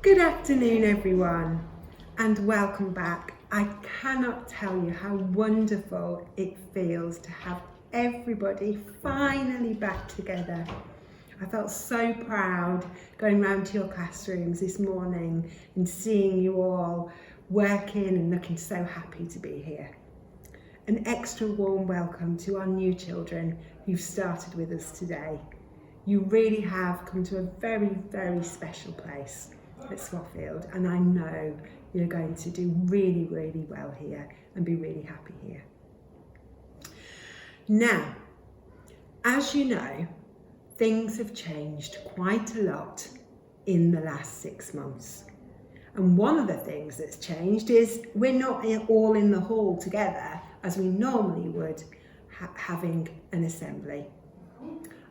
Good afternoon everyone and welcome back. I cannot tell you how wonderful it feels to have everybody finally back together. I felt so proud going round to your classrooms this morning and seeing you all working and looking so happy to be here. An extra warm welcome to our new children who've started with us today. You really have come to a very, very special place at Swaffield, and I know you're going to do really, really well here and be really happy here. Now, as you know, things have changed quite a lot in the last 6 months. And one of the things that's changed is we're not all in the hall together as we normally would, having an assembly.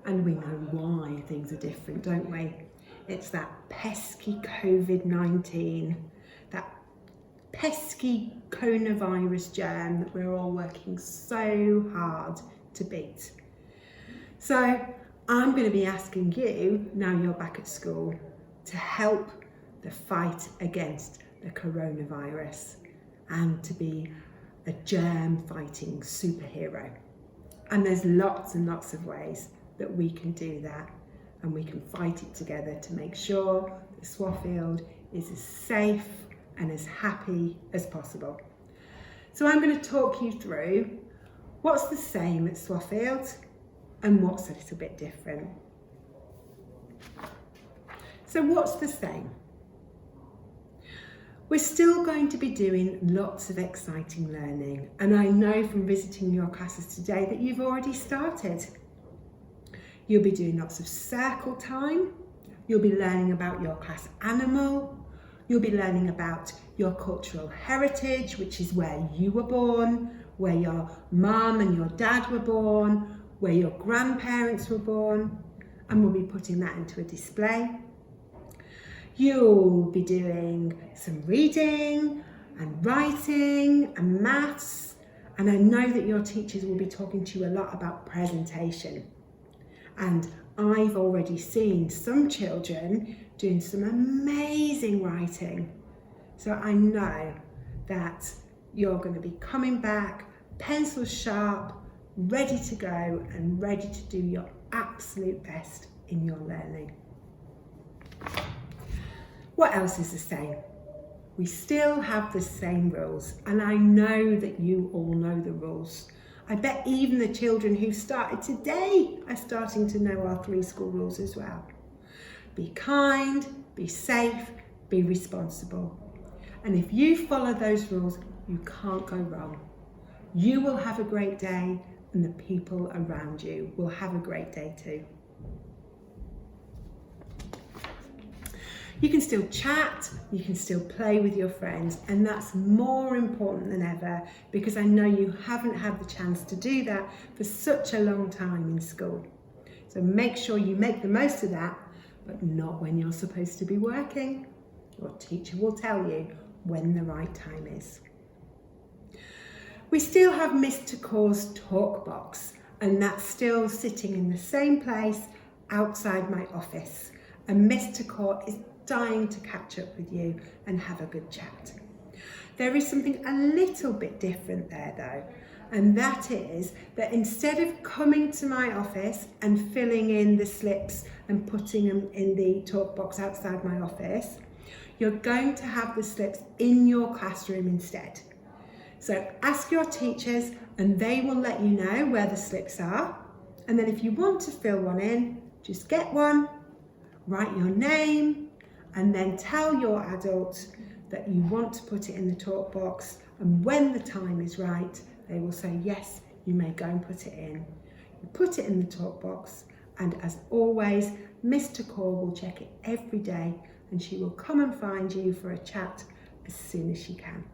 And we know why things are different, don't we? It's that pesky COVID-19, that pesky coronavirus germ that we're all working so hard to beat. So I'm going to be asking you, now you're back at school, to help the fight against the coronavirus and to be a germ-fighting superhero. And there's lots and lots of ways that we can do that, and we can fight it together to make sure that Swaffield is as safe and as happy as possible. So I'm going to talk you through what's the same at Swaffield and what's a little bit different. So what's the same? We're still going to be doing lots of exciting learning, and I know from visiting your classes today that you've already started. You'll be doing lots of circle time, you'll be learning about your class animal, you'll be learning about your cultural heritage, which is where you were born, where your mum and your dad were born, where your grandparents were born, and we'll be putting that into a display. You'll be doing some reading and writing and maths, and I know that your teachers will be talking to you a lot about presentation. And I've already seen some children doing some amazing writing. So I know that you're going to be coming back, pencil sharp, ready to go and ready to do your absolute best in your learning. What else is the same? We still have the same rules, and I know that you all know the rules. I bet even the children who started today are starting to know our 3 school rules as well. Be kind, be safe, be responsible. And if you follow those rules, you can't go wrong. You will have a great day, and the people around you will have a great day too. You can still chat, you can still play with your friends, and that's more important than ever because I know you haven't had the chance to do that for such a long time in school. So make sure you make the most of that, but not when you're supposed to be working. Your teacher will tell you when the right time is. We still have Miss Thakore's talk box, and that's still sitting in the same place outside my office. And Miss Thakore is dying to catch up with you and have a good chat. There is something a little bit different there though, and that is that instead of coming to my office and filling in the slips and putting them in the talk box outside my office, you're going to have the slips in your classroom instead. So ask your teachers and they will let you know where the slips are, and then if you want to fill one in, just get one, write your name, and then tell your adult that you want to put it in the talk box, and when the time is right, they will say, yes, you may go and put it in. You put it in the talk box, and as always, Miss Thakore will check it every day, and she will come and find you for a chat as soon as she can.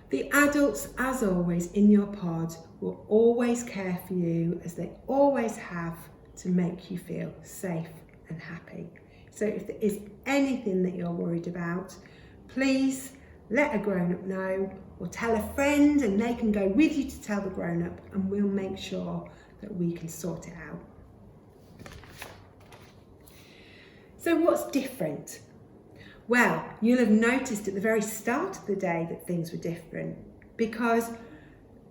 The adults, as always, in your pod will always care for you, as they always have, to make you feel safe and happy. So if there is anything that you're worried about, please let a grown-up know, or tell a friend and they can go with you to tell the grown-up, and we'll make sure that we can sort it out. So what's different? Well, you'll have noticed at the very start of the day that things were different, because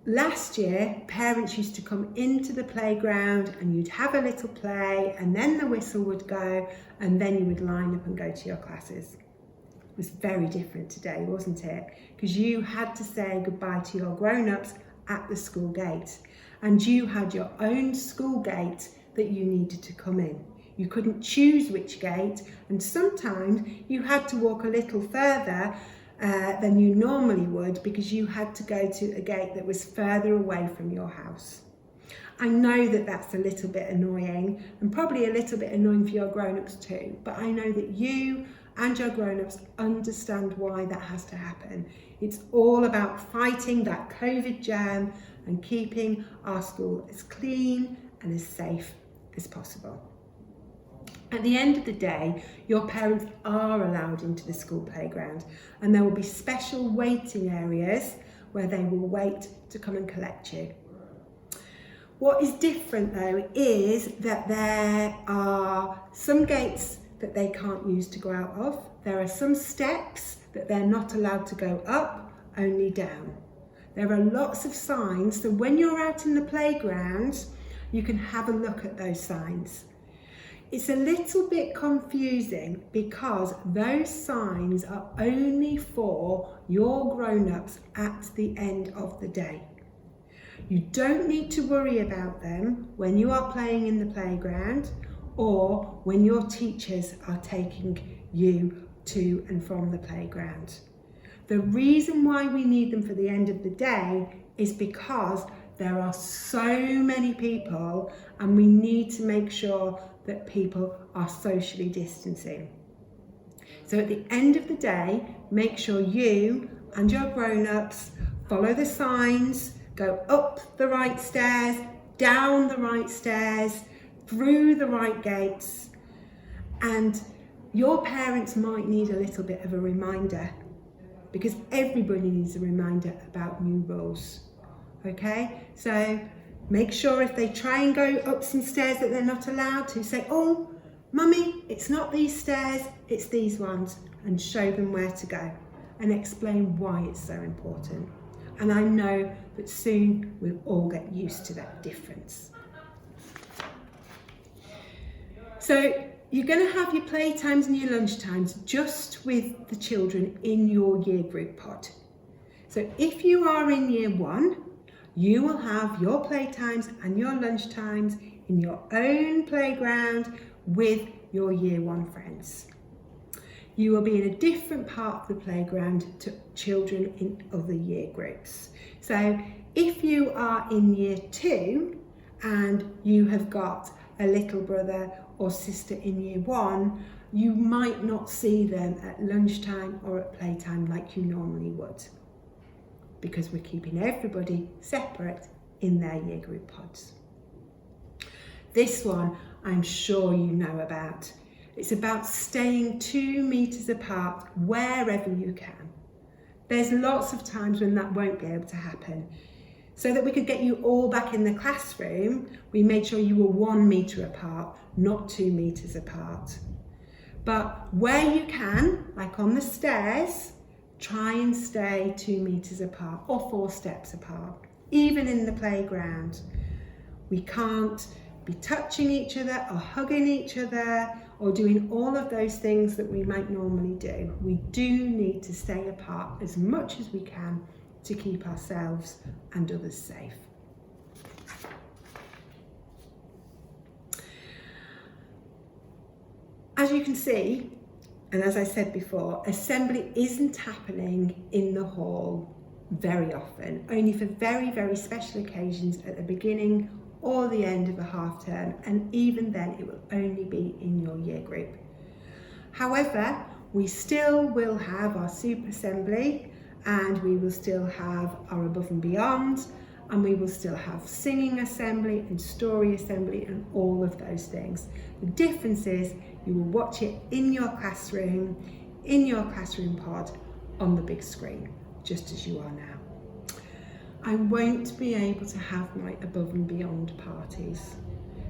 last year parents used to come into the playground and you'd have a little play, and then the whistle would go, and then you would line up and go to your classes. It was very different today, wasn't it? Because you had to say goodbye to your grown-ups at the school gate, and you had your own school gate that you needed to come in. You couldn't choose which gate, and sometimes you had to walk a little further than you normally would, because you had to go to a gate that was further away from your house. I know that that's a little bit annoying, and probably a little bit annoying for your grown-ups too, but I know that you and your grown-ups understand why that has to happen. It's all about fighting that COVID germ and keeping our school as clean and as safe as possible. At the end of the day, your parents are allowed into the school playground, and there will be special waiting areas where they will wait to come and collect you. What is different though is that there are some gates that they can't use to go out of. There are some steps that they're not allowed to go up, only down. There are lots of signs, so when you're out in the playground, you can have a look at those signs. It's a little bit confusing because those signs are only for your grown-ups at the end of the day. You don't need to worry about them when you are playing in the playground or when your teachers are taking you to and from the playground. The reason why we need them for the end of the day is because there are so many people, and we need to make sure that people are socially distancing. So at the end of the day, make sure you and your grown-ups follow the signs, go up the right stairs, down the right stairs, through the right gates, and your parents might need a little bit of a reminder, because everybody needs a reminder about new rules. Okay, so make sure if they try and go up some stairs that they're not allowed to, say, oh, mummy, it's not these stairs, it's these ones, and show them where to go and explain why it's so important. And I know that soon we'll all get used to that difference. So you're going to have your playtimes and your lunchtimes just with the children in your year group pod. So if you are in year 1, you will have your playtimes and your lunchtimes in your own playground with your year 1 friends. You will be in a different part of the playground to children in other year groups. So if you are in year 2 and you have got a little brother or sister in year 1, you might not see them at lunchtime or at playtime like you normally would, because we're keeping everybody separate in their year group pods. This one I'm sure you know about. It's about staying 2 meters apart wherever you can. There's lots of times when that won't be able to happen. So that we could get you all back in the classroom, we made sure you were 1 meter apart, not 2 meters apart. But where you can, like on the stairs, try and stay 2 meters apart or 4 steps apart. Even in the playground, we can't be touching each other or hugging each other or doing all of those things that we might normally do. We do need to stay apart as much as we can to keep ourselves and others safe. As you can see, and as I said before, assembly isn't happening in the hall very often, only for very, very special occasions at the beginning or the end of a half term, and even then it will only be in your year group. However, we still will have our super assembly, and we will still have our above and beyond, and we will still have singing assembly and story assembly and all of those things. The difference is you will watch it in your classroom pod on the big screen, just as you are now. I won't be able to have my above and beyond parties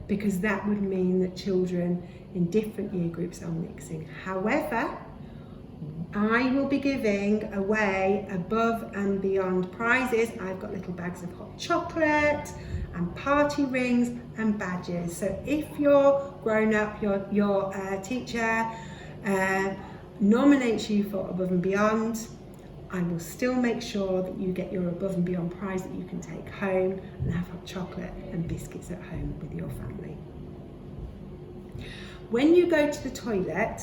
because that would mean that children in different year groups are mixing. However, I will be giving away above and beyond prizes. I've got little bags of hot chocolate and party rings and badges. So if you're grown up, your teacher nominates you for above and beyond, I will still make sure that you get your above and beyond prize that you can take home and have hot chocolate and biscuits at home with your family. When you go to the toilet,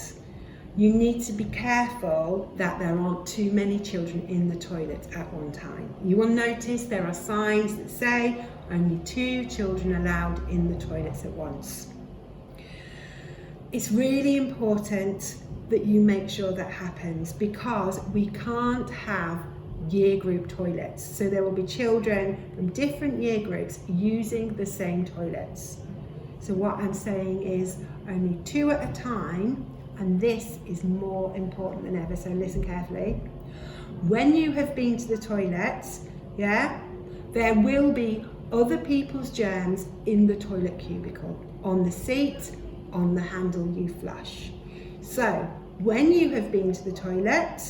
you need to be careful that there aren't too many children in the toilet at one time. You will notice there are signs that say only 2 children allowed in the toilets at once. It's really important that you make sure that happens, because we can't have year group toilets. So there will be children from different year groups using the same toilets. So what I'm saying is only 2 at a time, and this is more important than ever, so listen carefully. When you have been to the toilets, there will be other people's germs in the toilet cubicle, on the seat, on the handle you flush. So when you have been to the toilet,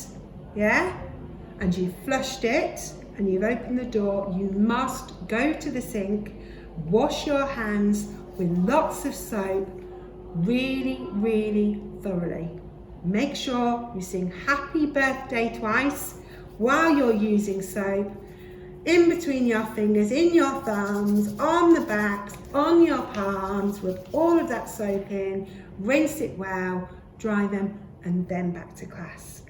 and you've flushed it and you've opened the door, you must go to the sink, wash your hands with lots of soap, really, really thoroughly. Make sure you sing happy birthday twice while you're using soap, in between your fingers, in your thumbs, on the backs, on your palms, with all of that soap in. Rinse it well, dry them, and then back to class.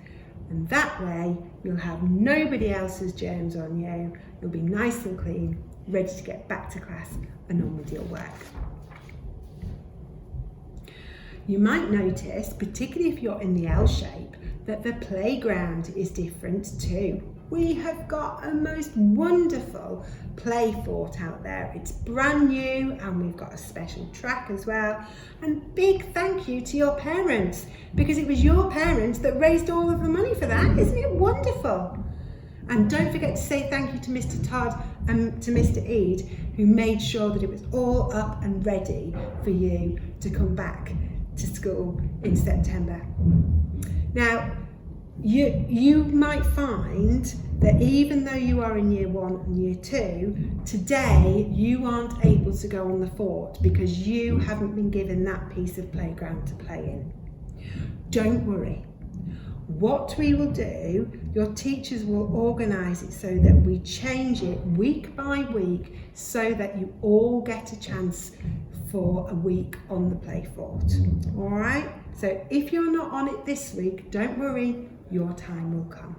And that way you'll have nobody else's germs on you. You'll be nice and clean, ready to get back to class and on with your work. You might notice, particularly if you're in the L shape, that the playground is different too. We have got a most wonderful play fort out there. It's brand new and we've got a special track as well. And big thank you to your parents, because it was your parents that raised all of the money for that. Isn't it wonderful? And don't forget to say thank you to Mr. Todd and to Mr. Eade, who made sure that it was all up and ready for you to come back to school in September. Now, you might find that even though you are in year 1 and year 2, today you aren't able to go on the fort because you haven't been given that piece of playground to play in. Don't worry. What we will do, your teachers will organise it so that we change it week by week so that you all get a chance for a week on the play fort. All right? So if you're not on it this week, don't worry, your time will come.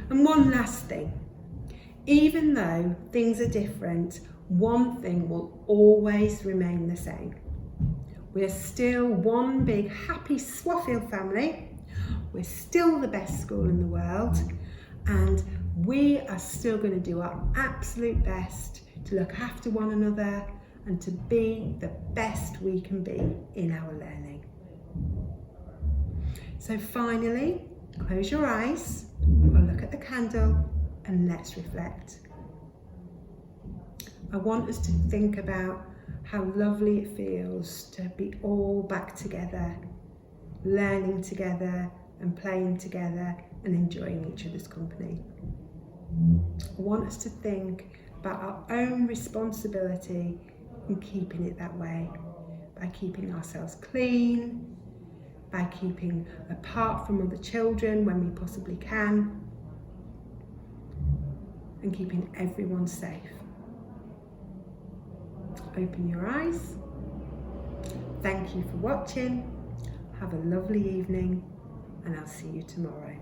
And one last thing. Even though things are different, one thing will always remain the same. We're still one big happy Swaffield family. We're still the best school in the world, and we are still going to do our absolute best to look after one another and to be the best we can be in our learning. So finally, close your eyes or look at the candle and let's reflect. I want us to think about how lovely it feels to be all back together, learning together and playing together and enjoying each other's company. I want us to think about our own responsibility in keeping it that way, by keeping ourselves clean, by keeping apart from other children when we possibly can, and keeping everyone safe. Open your eyes. Thank you for watching. Have a lovely evening, and I'll see you tomorrow.